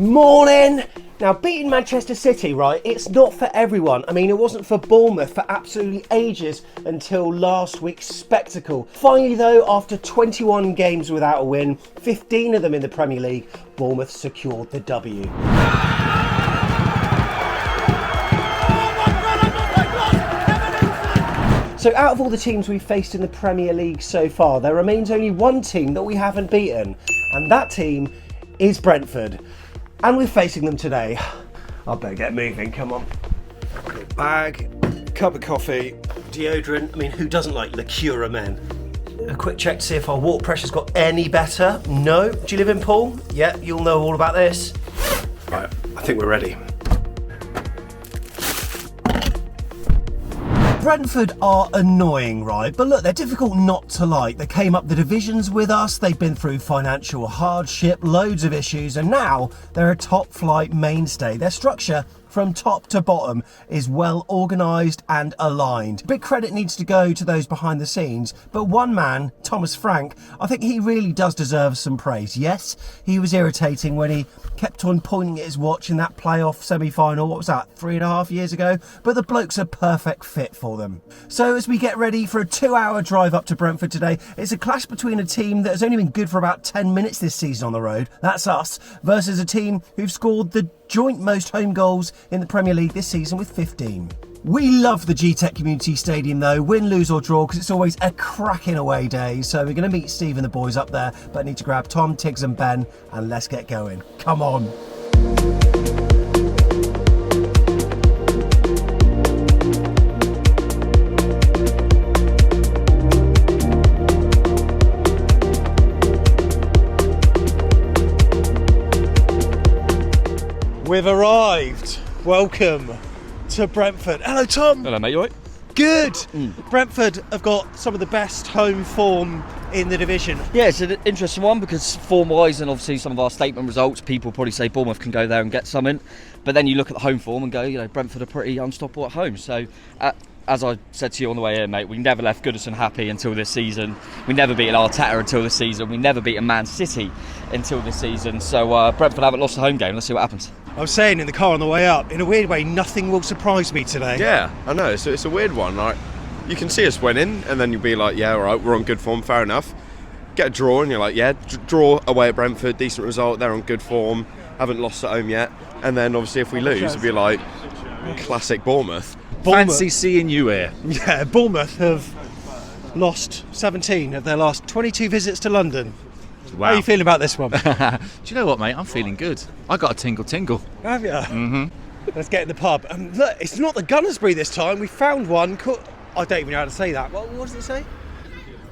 Morning! Now, beating Manchester City, right, it's not for everyone. I mean, it wasn't for Bournemouth for absolutely ages until last week's spectacle. Finally, though, after 21 games without a win, 15 of them in the Premier League, Bournemouth secured the W. So out of all the teams we've faced in the Premier League so far, there remains only one team that we haven't beaten, and that team is Brentford. And we're facing them today. I better get moving, come on. Bag, cup of coffee, deodorant. I mean, who doesn't like liqueur men? A quick check to see if our water pressure's got any better. No? Do you live in Poole? Yeah, you'll know all about this. Right, I think we're ready. Brentford are annoying, right? But look, they're difficult not to like. They came up the divisions with us, they've been through financial hardship, loads of issues, and now they're a top-flight mainstay. Their structure, from top to bottom, is well organised and aligned. Big credit needs to go to those behind the scenes, but one man, Thomas Frank, I think he really does deserve some praise. Yes, he was irritating when he kept on pointing at his watch in that playoff semi-final, what was that, 3.5 years ago? But the bloke's a perfect fit for them. So as we get ready for a 2-hour drive up to Brentford today, it's a clash between a team that has only been good for about 10 minutes this season on the road, that's us, versus a team who've scored the joint most home goals in the Premier League this season with 15. We love the Gtech Community Stadium though, win, lose or draw, because it's always a cracking away day. So we're going to meet Steve and the boys up there, but I need to grab Tom, Tiggs and Ben, and let's get going. Come on. We've arrived. Welcome to Brentford. Hello, Tom. Hello, mate. You all right? Good. Brentford have got some of the best home form in the division. Yeah, it's an interesting one because form-wise and obviously some of our statement results, people probably say Bournemouth can go there and get something. But then you look at the home form and go, you know, Brentford are pretty unstoppable at home. So, as I said to you on the way here, mate, we never left Goodison happy until this season. We never beat Arteta until this season. We never beat Man City until this season. So Brentford haven't lost a home game. Let's see what happens. I was saying in the car on the way up, in a weird way, nothing will surprise me today. Yeah, I know. So it's a weird one. Like, you can see us winning, and then you'll be like, yeah, all right, we're on good form, fair enough. Get a draw, and you're like, yeah, draw away at Brentford, decent result, they're on good form, haven't lost at home yet. And then obviously if we lose, it'll be like, classic Bournemouth. Fancy seeing you here. Yeah, Bournemouth have lost 17 of their last 22 visits to London. Wow. How are you feeling about this one? Do you know what, mate? I'm feeling good. I got a tingle. Have you? Mm-hmm. Let's get in the pub. Look, it's not the Gunnersbury this time. We found one. I don't even know how to say that. What does it say?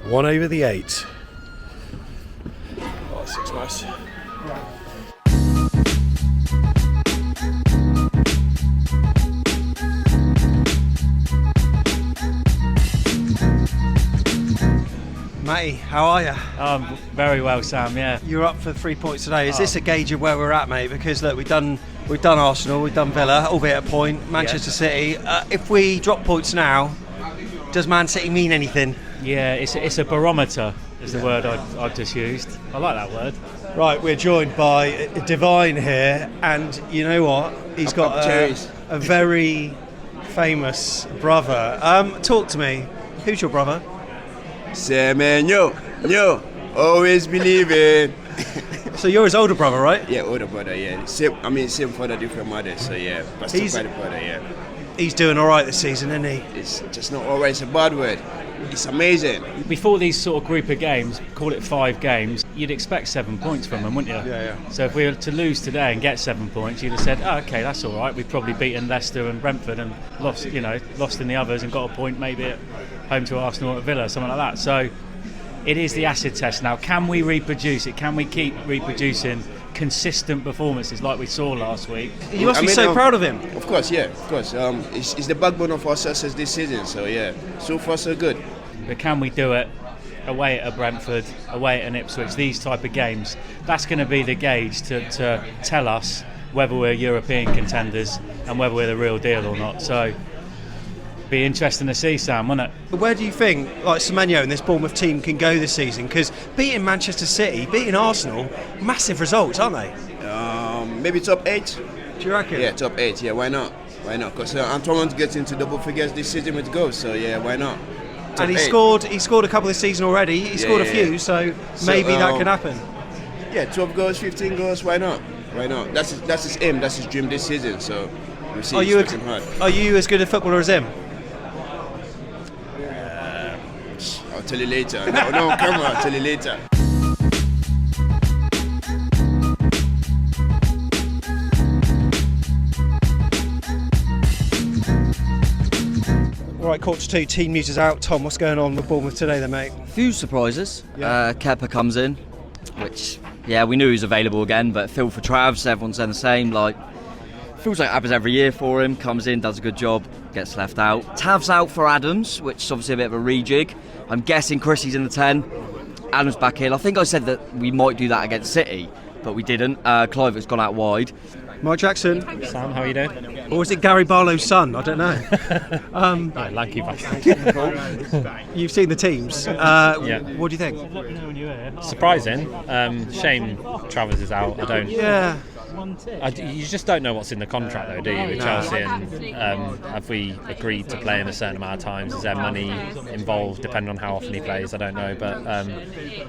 1/8. Oh, this looks nice. Matty, how are you? Very well, Sam, yeah. You're up for 3 points today. Is this a gauge of where we're at, mate? Because look, we've done Arsenal, we've done Villa, albeit a point, Manchester City. If we drop points now, does Man City mean anything? Yeah, it's a barometer, is the word I've just used. I like that word. Right, we're joined by Divine here, and you know what? He's got Cherries. a very famous brother. Talk to me. Who's your brother? Say, man, yo, always believing. So you're his older brother, right? Yeah, older brother, yeah. Same father, different mother, so yeah. But still quite a brother, yeah. He's doing all right this season, isn't he? It's just not alright, it's a bad word. It's amazing. Before these sort of group of games, call it 5 games, you'd expect 7 points from them, wouldn't you? Yeah. So if we were to lose today and get 7 points, you'd have said, oh, okay, that's all right. We've probably beaten Leicester and Brentford and lost in the others and got a point maybe at home to Arsenal or at Villa, something like that. So it is the acid test now. Can we reproduce it? Can we keep reproducing consistent performances like we saw last week? You must be so proud of him. Of course, yeah, of course. It's the backbone of our success this season, so yeah. So far, so good. But can we do it away at Brentford, away at Ipswich, these type of games? That's going to be the gauge to tell us whether we're European contenders and whether we're the real deal or not. So be interesting to see, Sam, wouldn't it? Where do you think Semenyo and this Bournemouth team can go this season? Because beating Manchester City, beating Arsenal, massive results, aren't they? maybe top 8. Do you reckon? Yeah, top 8. Yeah, why not? Why not? Because I'm trying to get into double figures this season with goals. So yeah, why not? Top And he 8. scored a couple this season already. He scored a few, so maybe that can happen. Yeah, 12 goals, 15 goals. Why not? Why not? That's his aim. That's his dream this season. So we'll see. Are Hard. you as good a footballer as him? I'll tell you later. No, come on. I'll tell you later. Right, 1:45, team news is out. Tom, what's going on with Bournemouth today then, mate? Few surprises. Yeah. Kepa comes in, which, yeah, we knew he was available again, but Phil for Travs, everyone's saying the same. Like, feels like it happens every year for him. Comes in, does a good job, gets left out. Tav's out for Adams, which is obviously a bit of a rejig. I'm guessing Chrissy's in the 10. Adams back in. I think I said that we might do that against City, but we didn't. Clivert's gone out wide. Mike Jackson. Sam, how are you doing? Or is it Gary Barlow's son? I don't know. No, lanky bastard. You've seen the teams. Yeah. What do you think? Surprising. Shame Travers is out. You just don't know what's in the contract, though, do you? With Chelsea, and have we agreed to play him a certain amount of times? Is there money involved, depending on how often he plays? I don't know, but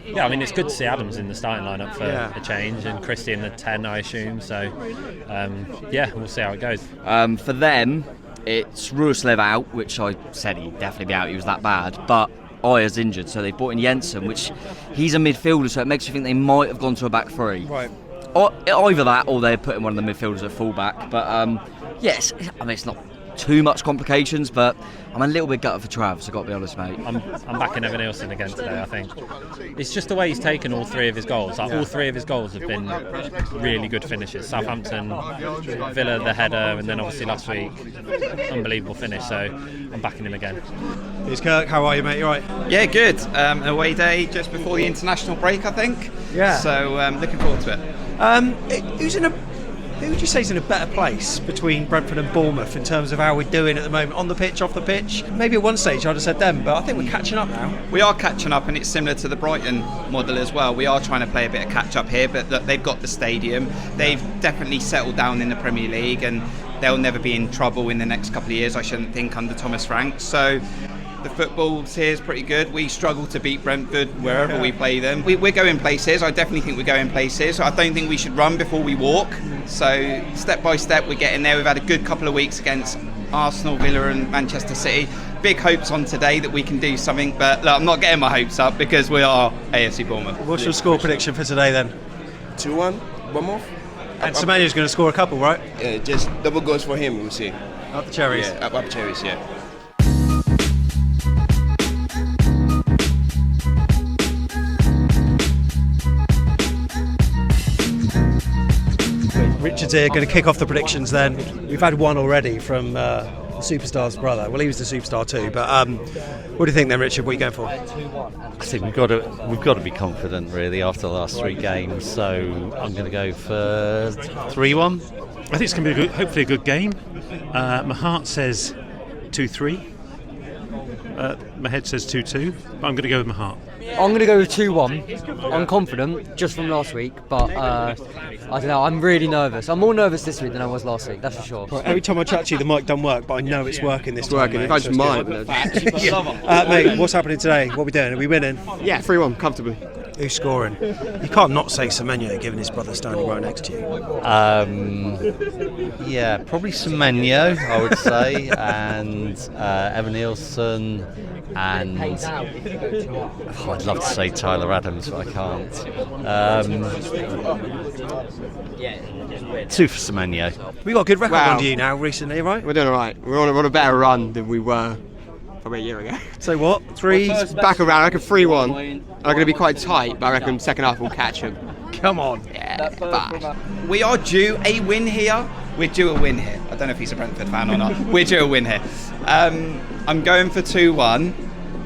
yeah, I mean, it's good to see Adams in the starting lineup for a change, and Christie in the 10, I assume. So yeah, we'll see how it goes. For them, it's Ruislev out, which I said he'd definitely be out. He was that bad, but Ayer's injured, so they brought in Jensen, which he's a midfielder, so it makes you think they might have gone to a back three. Right. Either that or they're putting one of the midfielders at fullback. But yes, I mean, it's not too much complications, but I'm a little bit gutted for Travs, I've got to be honest, mate. I'm backing Evan Nielsen again today, I think. It's just the way he's taken all 3 of his goals. All 3 of his goals have been really good finishes. Southampton, Villa, the header, and then obviously last week, unbelievable finish. So I'm backing him again. Here's Kirk, how are you, mate? You all right? Yeah, good. Away day just before the international break, I think. Yeah. So looking forward to it. Who would you say is in a better place between Brentford and Bournemouth in terms of how we're doing at the moment, on the pitch, off the pitch? Maybe at one stage I'd have said them, but I think we're catching up now. We are catching up, and it's similar to the Brighton model as well. We are trying to play a bit of catch up here, but look, they've got the stadium. They've definitely settled down in the Premier League, and they'll never be in trouble in the next couple of years, I shouldn't think, under Thomas Frank. So the football here is pretty good. We struggle to beat Brentford wherever we play them. We're going places. I definitely think we're going places. I don't think we should run before we walk. So step by step we're getting there. We've had a good couple of weeks against Arsenal, Villa and Manchester City. Big hopes on today that we can do something, but look, I'm not getting my hopes up because we are AFC Bournemouth. What's your score prediction for today then? 2-1, Bournemouth. And Semenyo's going to score a couple, right? Yeah, just double goals for him. We'll see. Up the Cherries. Yeah, up Cherries. Yeah. Richard's here, going to kick off the predictions then. We've had one already from the superstar's brother. Well, he was the superstar too, but what do you think then, Richard? What are you going for? I think we've got to be confident really after the last 3 games. So I'm going to go for 3-1. I think it's going to be hopefully a good game. My heart says 2-3. My head says 2-2. But I'm going to go with my heart. I'm going to go with 2-1. I'm confident, just from last week, but I don't know, I'm really nervous. I'm more nervous this week than I was last week, that's for sure. Right, every time I chat to you, the mic doesn't work, but I know it's working this time. Working, if I just might. Mate, what's happening today? What are we doing? Are we winning? Yeah, 3-1, comfortably. Who's scoring? You can't not say Semenyo, given his brother standing right next to you. Yeah, probably Semenyo, I would say, and Evan Nielsen, and I'd love to say Tyler Adams, but I can't. 2 for Semenyo. We got a good record under you now recently, right? We're doing alright. We're on a better run than we were probably a year ago. So what? 3? Back around, I reckon 3-1. I'm going to be quite tight, but I reckon second half we'll catch them. Come on. Yeah, but we are due a win here. We're due a win here. I don't know if he's a Brentford fan or not. We're due a win here. I'm going for 2-1.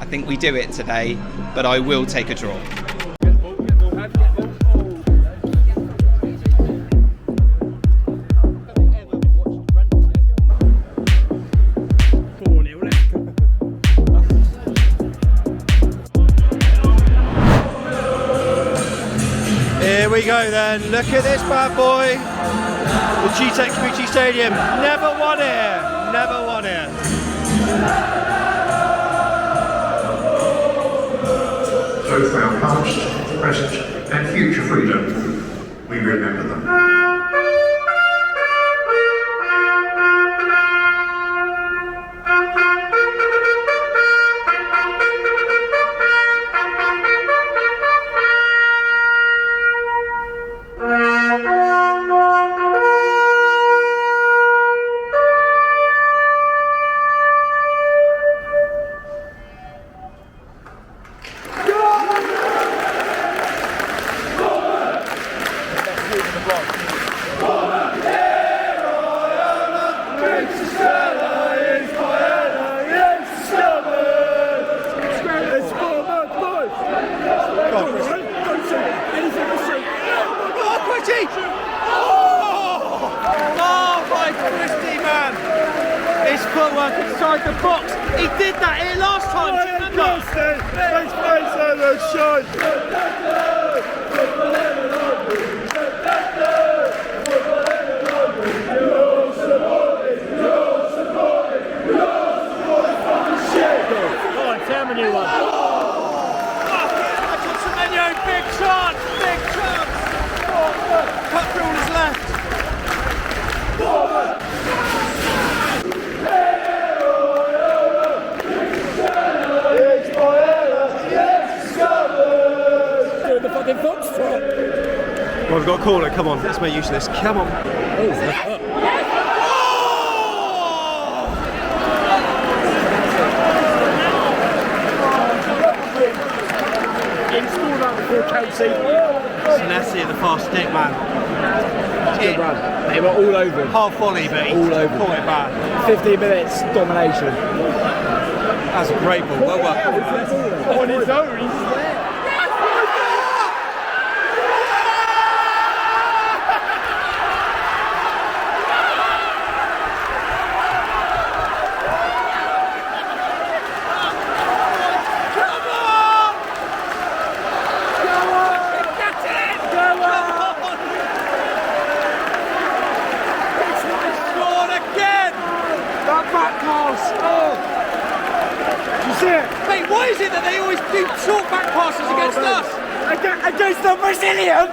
I think we do it today, but I will take a draw. Here we go then. Look at this bad boy. The Gtech Community Stadium, never won here, never won here. So for our past, present and future freedom, we remember them. Footwork inside the box. He did that here last time. Do you remember? Go on, tell me a new one. Big chance, big chance. Cut through on his left. Well, we've got a caller, come on, let's make use of this, come on. Installed out before Casey. Nessie at the fast stick, man. Good run. They were all over him. Half volley, but he all over caught it back. 15 minutes domination. That's a great ball, well worked. On his own, he's there. Mate, why is it that they always do short back passes against us? Against the Brazilian?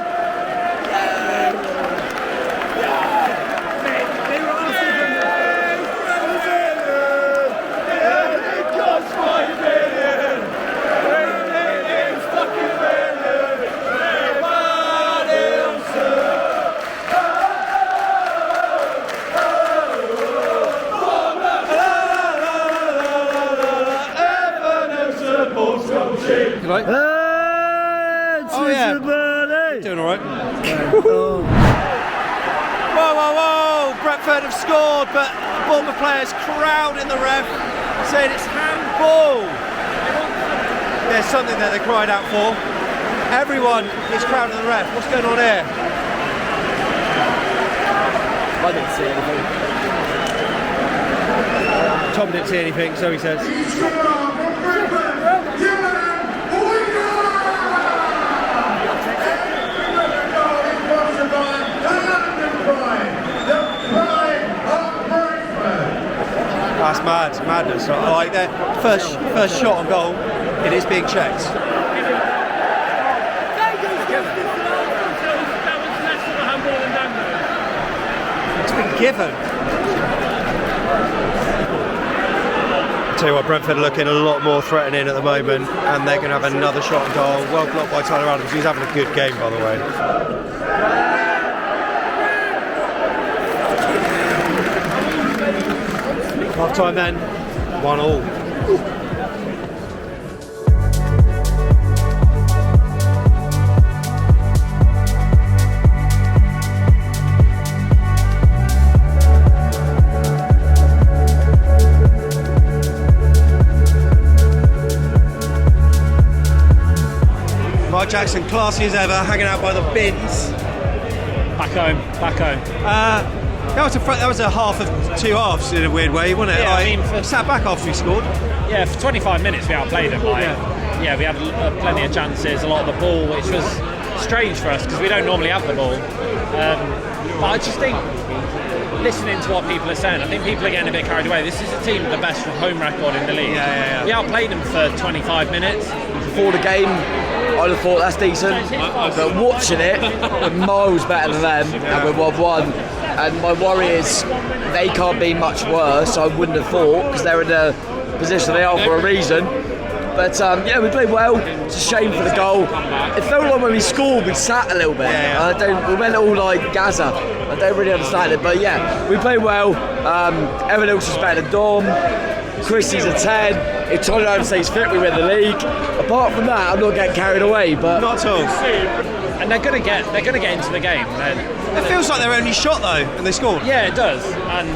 Right? Oh yeah, doing all right. Whoa, whoa, whoa! Brentford have scored, but Bournemouth players crowding the ref, saying it's handball. There's something that they cried out for. Everyone is crowding the ref. What's going on here? I didn't see anything. Tom didn't see anything, so he says. That's mad, madness. I like that. First shot on goal, it is being checked. It's been given. Tell you what, Brentford are looking a lot more threatening at the moment, and they're going to have another shot on goal. Well blocked by Tyler Adams, who's having a good game, by the way. Half time then, 1-1. Mike Jackson, classy as ever, hanging out by the bins. Back home. That was a half of two halves in a weird way, wasn't it? Yeah, I mean, sat back after we scored. Yeah, for 25 minutes we outplayed them. Yeah, we had plenty of chances, a lot of the ball, which was strange for us because we don't normally have the ball. But I just think, listening to what people are saying, I think people are getting a bit carried away. This is a team with the best home record in the league. We outplayed them for 25 minutes. Before the game, I'd have thought that's decent, but watching it, we're miles better than them, and we're 1-1. And my worry is they can't be much worse, I wouldn't have thought, because they're in the position they are for a reason. But yeah, we played well. It's a shame for the goal. It felt like when we scored, we sat a little bit. We went all like Gaza. I don't really understand it, but yeah, we played well. Everyone else was better than Dom. Chrissy's a 10. If Tony Adams stays fit, we win the league. Apart from that, I'm not getting carried away. But not at all. And they're going to get into the game. It feels like their only shot though, and they scored. Yeah, it does. And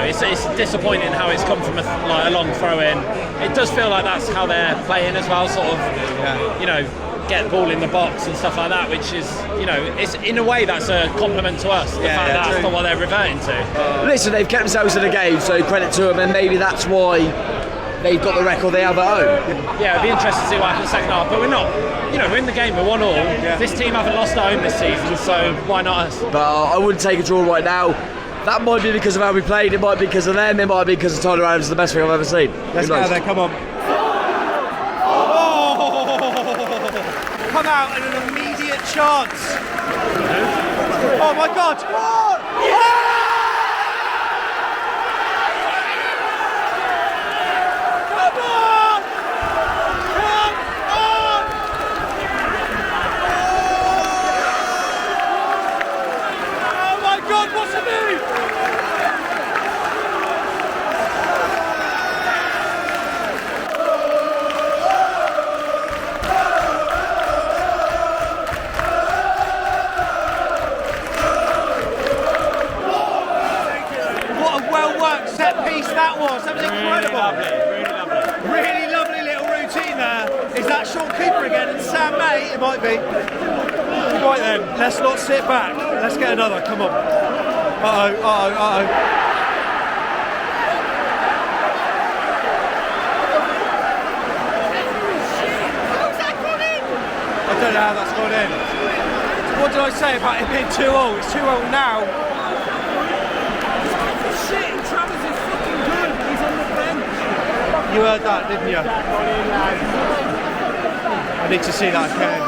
it's disappointing how it's come from a long throw in. It does feel like that's how they're playing as well, sort of. Get the ball in the box and stuff like that, which is, it's in a way that's a compliment to us. The fact that that's not what they're reverting to. Listen, they've kept themselves in the game, so credit to them, and maybe that's why they've got the record they have at home. Yeah, it'd be interesting to see what happens second half, but we're not. We're in the game, we're 1-1. This team haven't lost at home this season, so why not us? But I wouldn't take a draw right now. That might be because of how we played, it might be because of them, it might be because of Tyler Adams, the best thing I've ever seen. Let's go there, come on. Come out and an immediate chance. Oh my God! Come on! Oh my God! What's it mean? That was incredible. Really lovely little routine there. Is that Sean Kepa again and Sam May? It might be. Right then, let's not sit back. Let's get another, come on. Uh-oh. I don't know how that's gone in. What did I say about it being 2-0? It's 2-0 now. You heard that, didn't you? I need to see that again.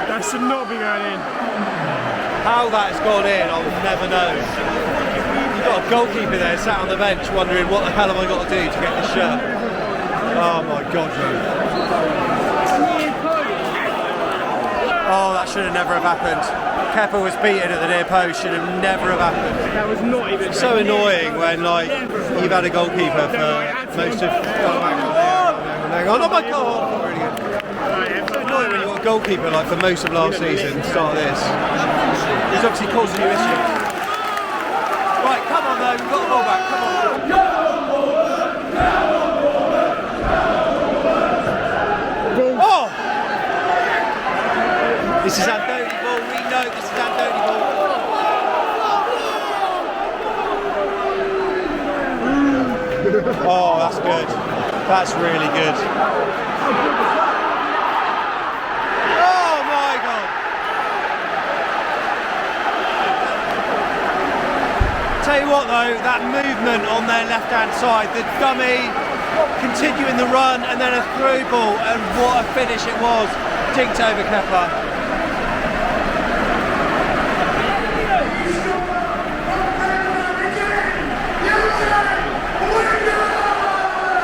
That should not be going in. How that's gone in, I'll never know. You've got a goalkeeper there sat on the bench wondering what the hell have I got to do to get this shirt. Oh my God, man. Oh, that should have never have happened. Kepa was beaten at the near post, should have never have happened. That was not even so annoying when you've had a goalkeeper for most of. Hang on, oh my God! Really good. It's so annoying when you've got a goalkeeper for most of last season. Start this. He's obviously causing you issues. Right, come on though, we've got the ball back. Come on. Oh! This is Anthony ball. We know this is Anthony ball. Oh, that's good. That's really good. Oh my God. Tell you what though, that movement on their left hand side, the dummy continuing the run and then a through ball, and what a finish it was. Dinked over Kepa.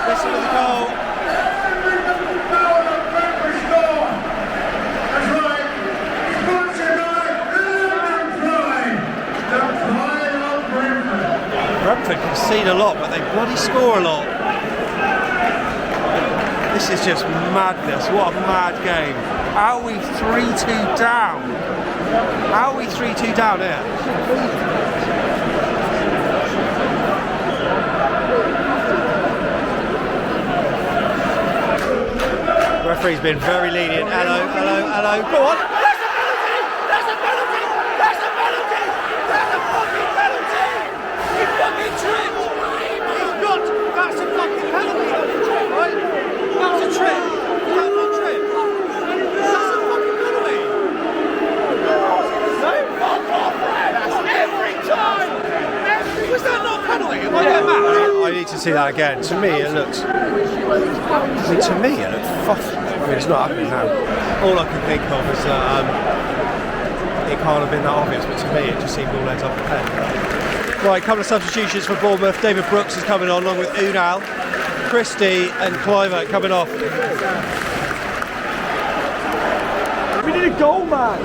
Listen to the goal. Brentford concede a lot, but they bloody score a lot. This is just madness. What a mad game. How are we 3-2 down? How are we 3-2 down here? Referee's been very lenient. Hello. Go on. There's a penalty! There's a penalty! There's a penalty! There's a fucking penalty! He fucking tripped! He's not! That's a fucking penalty! Right? That's a trip! That's not a trip! That's a fucking penalty! see that again. To me, it looks. To me, it looks fussy. I mean, it's not happening now. All I can think of is that it can't have been that obvious, but to me, it just seemed all ends up the pen. Right, a couple of substitutions for Bournemouth. David Brooks is coming on, along with Unal, Christie, and Cliver coming off. We need a goal, man.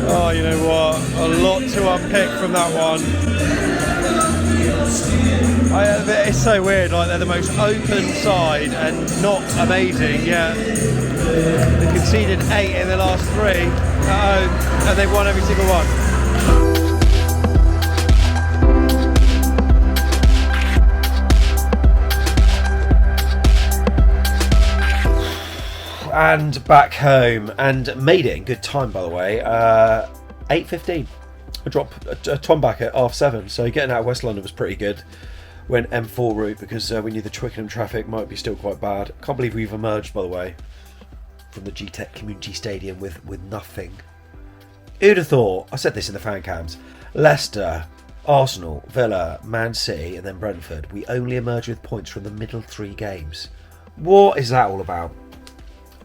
Oh, you know what? A lot to unpick from that one. It's so weird, like they're the most open side and not amazing, yet they conceded 8 in the last 3 at home and they've won every single one. And back home, and made it in good time, by the way. 8:15. I dropped a Tom back at 7:30, so getting out of West London was pretty good. Went M4 route because we knew the Twickenham traffic might be still quite bad. Can't believe we've emerged, by the way, from the Gtech Community Stadium with nothing. Who'd have thought? I said this in the fan cams. Leicester, Arsenal, Villa, Man City, and then Brentford. We only emerged with points from the middle 3 games. What is that all about?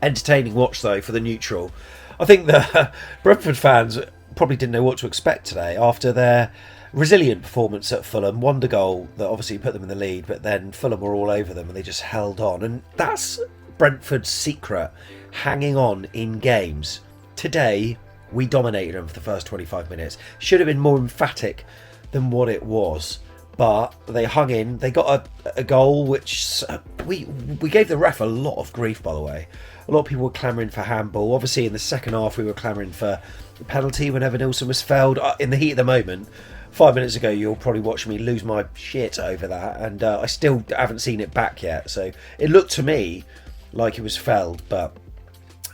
Entertaining watch though for the neutral. I think the Brentford fans probably didn't know what to expect today after their resilient performance at Fulham. Wonder goal that obviously put them in the lead, but then Fulham were all over them and they just held on. And that's Brentford's secret, hanging on in games. Today we dominated them for the first 25 minutes. Should have been more emphatic than what it was. But they hung in. They got a goal, which we gave the ref a lot of grief, by the way. A lot of people were clamouring for handball. Obviously, in the second half, we were clamouring for a penalty when Evan Nilsson was fouled. In the heat of the moment, 5 minutes ago, you'll probably watch me lose my shit over that. And I still haven't seen it back yet. So it looked to me like it was fouled, but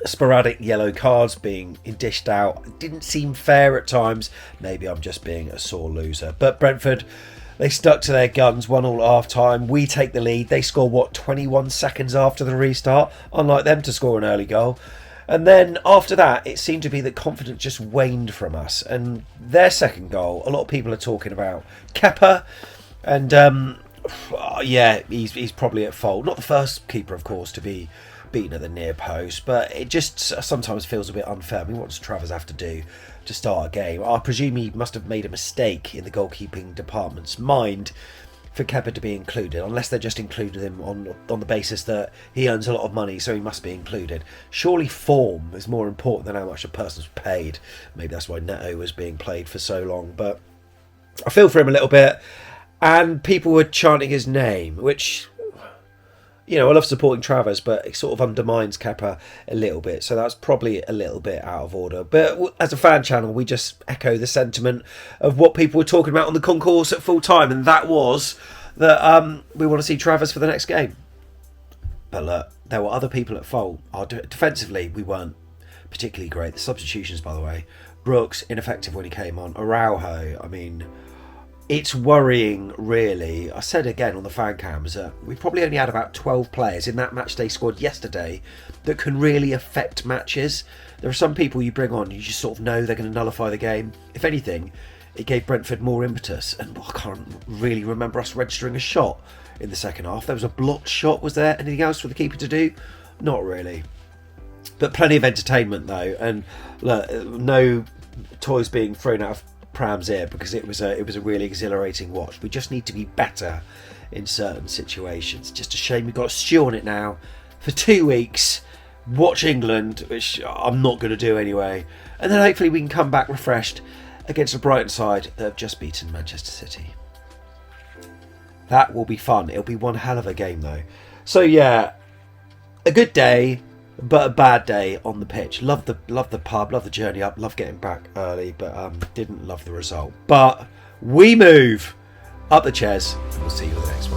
sporadic yellow cards being dished out didn't seem fair at times. Maybe I'm just being a sore loser. But Brentford, they stuck to their guns, 1-1 at half time. We take the lead. They score, 21 seconds after the restart? Unlike them to score an early goal. And then after that, it seemed to be that confidence just waned from us. And their second goal, a lot of people are talking about Kepa. And yeah, he's probably at fault. Not the first keeper, of course, to be beaten at the near post, but it just sometimes feels a bit unfair. I mean, what does Travers have to do to start a game? I presume he must have made a mistake in the goalkeeping department's mind for Kepa to be included, unless they're just included him on the basis that he earns a lot of money, so he must be included. Surely form is more important than how much a person's paid. Maybe that's why Neto was being played for so long, but I feel for him a little bit. And people were chanting his name, which, you know, I love supporting Travers, but it sort of undermines Kepa a little bit. So that's probably a little bit out of order. But as a fan channel, we just echo the sentiment of what people were talking about on the concourse at full time. And that was that we want to see Travers for the next game. But look, there were other people at fault. Defensively, we weren't particularly great. The substitutions, by the way. Brooks, ineffective when he came on. Araujo, I mean, it's worrying, really. I said again on the fan cams that we probably only had about 12 players in that matchday squad yesterday that can really affect matches. There are some people you bring on, you just sort of know they're going to nullify the game. If anything, it gave Brentford more impetus. And I can't really remember us registering a shot in the second half. There was a blocked shot. Was there anything else for the keeper to do? Not really. But plenty of entertainment, though. And look, no toys being thrown out of prams here, because it was a really exhilarating watch. We just need to be better in certain situations. Just a shame we've got to stew on it now for 2 weeks, watch England, which I'm not going to do anyway, and then hopefully we can come back refreshed against the Brighton side that have just beaten Manchester City. That will be fun. It'll be one hell of a game though. So yeah, a good day, but a bad day on the pitch. Love the pub, love the journey up, love getting back early, but didn't love the result. But we move up the chairs. We'll see you with the next one.